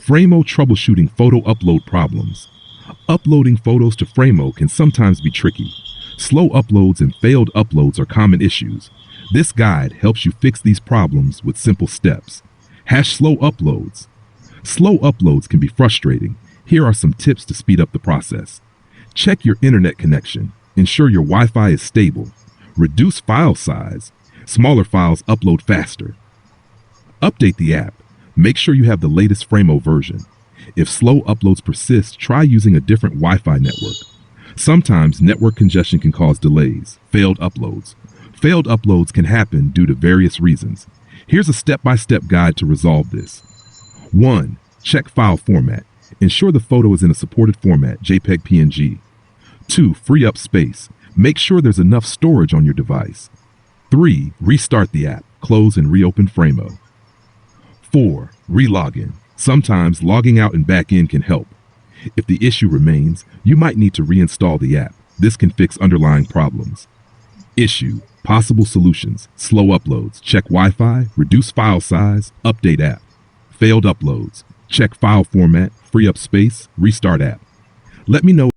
Frameo troubleshooting photo upload problems. Uploading photos to Frameo can sometimes be tricky. Slow uploads and failed uploads are common issues. This guide helps you fix these problems with simple steps. Slow uploads. Slow uploads can be frustrating. Here are some tips to speed up the process. Check your internet connection. Ensure your Wi-Fi is stable. Reduce file size. Smaller files upload faster. Update the app. Make sure you have the latest Frameo version. If slow uploads persist, try using a different Wi-Fi network. Sometimes network congestion can cause delays. Failed uploads. Failed uploads can happen due to various reasons. Here's a step-by-step guide to resolve this. 1. Check file format. Ensure the photo is in a supported format, JPEG, PNG. 2. Free up space. Make sure there's enough storage on your device. 3. Restart the app. Close and reopen Frameo. 4. Re-login. Sometimes logging out and back in can help. If the issue remains, you might need to reinstall the app. This can fix underlying problems. Issue. Possible solutions. Slow uploads. Check Wi-Fi. Reduce file size. Update app. Failed uploads. Check file format. Free up space. Restart app. Let me know